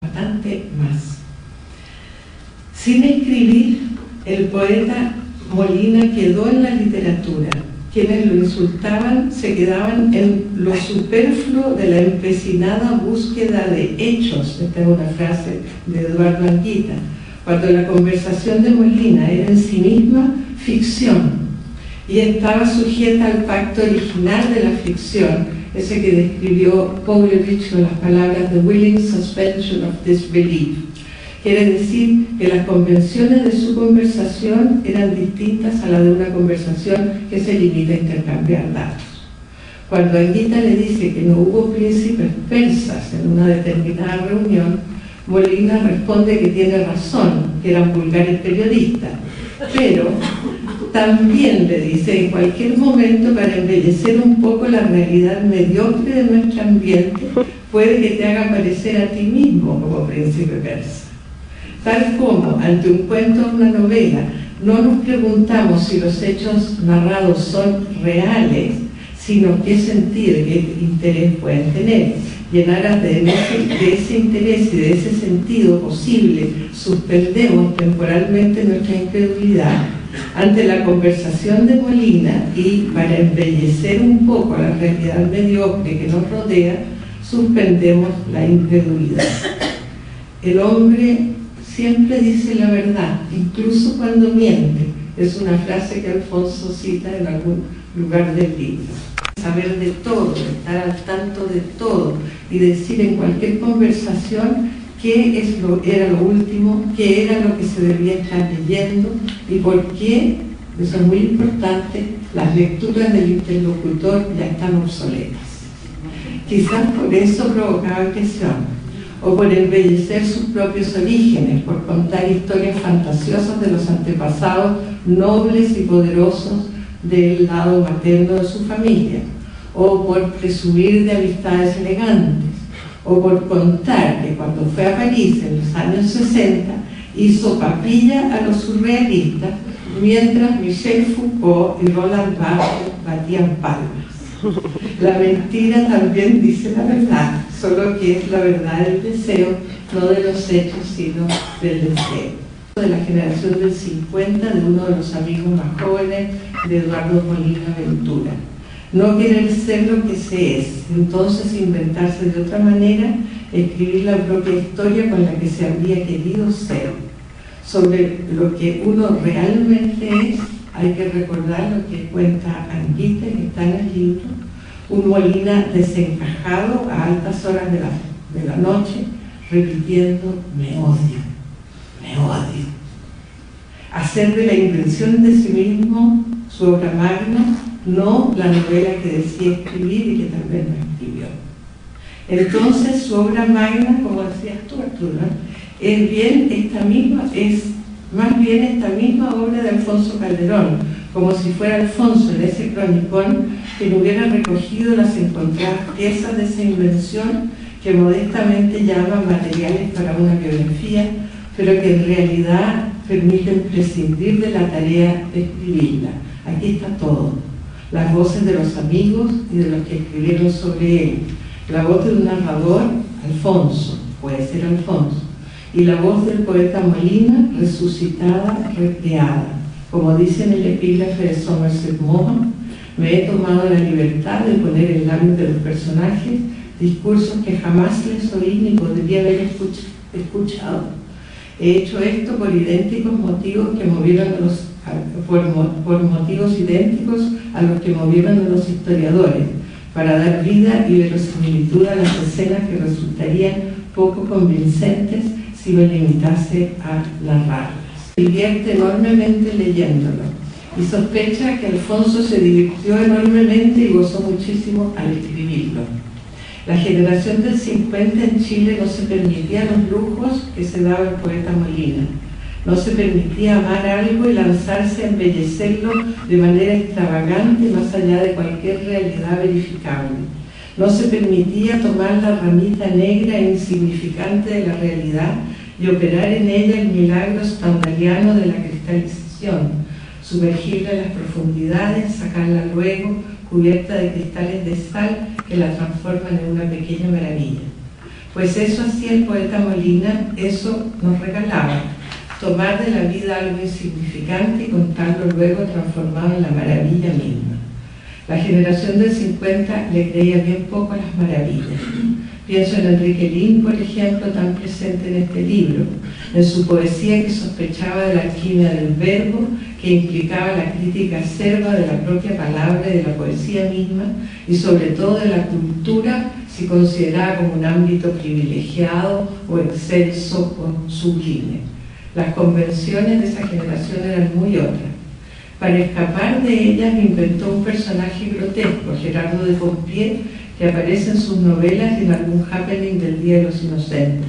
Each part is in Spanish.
bastante más. Sin escribir, el poeta Molina quedó en la literatura. Quienes lo insultaban se quedaban en lo superfluo de la empecinada búsqueda de hechos. Esta es una frase de Eduardo Anguita. Cuando la conversación de Molina era en sí misma ficción y estaba sujeta al pacto original de la ficción, ese que describió Pavlovich con las palabras "the willing suspension of disbelief". Quiere decir que las convenciones de su conversación eran distintas a las de una conversación que se limita a intercambiar datos. Cuando Anguita le dice que no hubo príncipes persas en una determinada reunión, Molina responde que tiene razón, que eran vulgares periodistas, pero también le dice: en cualquier momento, para embellecer un poco la realidad mediocre de nuestro ambiente, puede que te haga parecer a ti mismo como príncipe persa. Tal como ante un cuento o una novela no nos preguntamos si los hechos narrados son reales, sino qué sentido y qué interés pueden tener. Y en aras de ese interés y de ese sentido posible, suspendemos temporalmente nuestra incredulidad ante la conversación de Molina y, para embellecer un poco la realidad mediocre que nos rodea, suspendemos la incredulidad. El hombre siempre dice la verdad, incluso cuando miente. Es una frase que Alfonso cita en algún lugar del libro. Saber de todo, estar al tanto de todo y decir en cualquier conversación qué era lo último, qué era lo que se debía estar leyendo y por qué, eso es muy importante, las lecturas del interlocutor ya están obsoletas. Quizás por eso provocaba presión, o por embellecer sus propios orígenes, por contar historias fantasiosas de los antepasados nobles y poderosos del lado materno de su familia, o por presumir de amistades elegantes, o por contar que cuando fue a París en los años 60 hizo papilla a los surrealistas, mientras Michel Foucault y Roland Barthes batían palmas. La mentira también dice la verdad, solo que es la verdad del deseo, no de los hechos, sino del deseo. De la generación del 50, de uno de los amigos más jóvenes de Eduardo Molina Ventura. No querer ser lo que se es, entonces inventarse de otra manera, escribir la propia historia con la que se habría querido ser. Sobre lo que uno realmente es, hay que recordar lo que cuenta Anguita, que está en el libro: un Molina desencajado a altas horas de la noche, repitiendo: me odio, me odio. Hacer de la invención de sí mismo su obra magna, no la novela que decía escribir y que también no escribió. Entonces su obra magna, como decías tú, Arturo, es más bien esta misma obra de Alfonso Calderón, como si fuera Alfonso en ese cronicón que no hubiera recogido las encontradas piezas de esa invención que modestamente llaman materiales para una biografía, pero que en realidad permiten prescindir de la tarea de escribirla. Aquí está todo: las voces de los amigos y de los que escribieron sobre él, la voz de un narrador, Alfonso, puede ser Alfonso, y la voz del poeta Molina, resucitada, recreada. Como dice en el epígrafe de Somerset Maugham, me he tomado la libertad de poner en labios de los personajes discursos que jamás les oí ni podría haber escuchado. He hecho esto por idénticos motivos que movieron por motivos idénticos a los que movieron a los historiadores, para dar vida y verosimilitud a las escenas que resultarían poco convincentes si me limitase a narrarlas. Se divierte enormemente leyéndolo y sospecha que Alfonso se divirtió enormemente y gozó muchísimo al escribirlo. La generación del 50 en Chile no se permitía los lujos que se daba el poeta Molina. No se permitía amar algo y lanzarse a embellecerlo de manera extravagante más allá de cualquier realidad verificable. No se permitía tomar la ramita negra e insignificante de la realidad y operar en ella el milagro stendhaliano de la cristalización, sumergirla en las profundidades, sacarla luego cubierta de cristales de sal que la transforman en una pequeña maravilla. Pues eso hacía el poeta Molina, eso nos regalaba, tomar de la vida algo insignificante y contarlo luego transformado en la maravilla misma. La generación del 50 le creía bien poco a las maravillas. Pienso en Enrique Lihn, por ejemplo, tan presente en este libro, en su poesía que sospechaba de la alquimia del verbo, que implicaba la crítica acerba de la propia palabra y de la poesía misma, y sobre todo de la cultura, si considerada como un ámbito privilegiado o excelso o sublime. Las convenciones de esa generación eran muy otras. Para escapar de ellas inventó un personaje grotesco, Gerardo de Pompier, que aparece en sus novelas y en algún happening del Día de los Inocentes.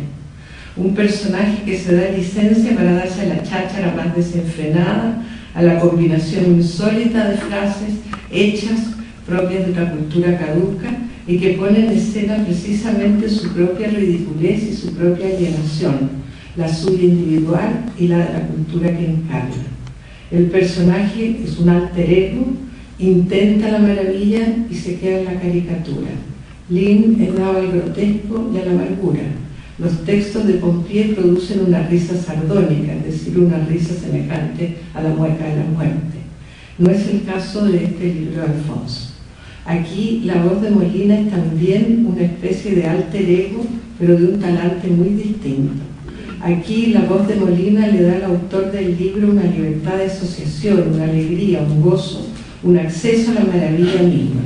Un personaje que se da licencia para darse a la cháchara más desenfrenada, a la combinación insólita de frases hechas propias de una cultura caduca y que pone en escena precisamente su propia ridiculez y su propia alienación, la suya individual y la de la cultura que encarna. El personaje es un alter ego, intenta la maravilla y se queda en la caricatura. Lihn es dado al grotesco y a la amargura. Los textos de Pompier producen una risa sardónica, es decir, una risa semejante a la mueca de la muerte. No es el caso de este libro de Alfonso. Aquí la voz de Molina es también una especie de alter ego, pero de un talante muy distinto. Aquí la voz de Molina le da al autor del libro una libertad de asociación, una alegría, un gozo, un acceso a la maravilla misma.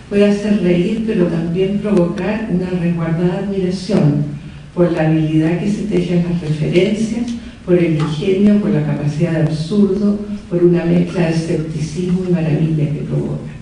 Puede hacer reír, pero también provocar una resguardada admiración por la habilidad que se teje en las referencias, por el ingenio, por la capacidad de absurdo, por una mezcla de escepticismo y maravilla que provoca.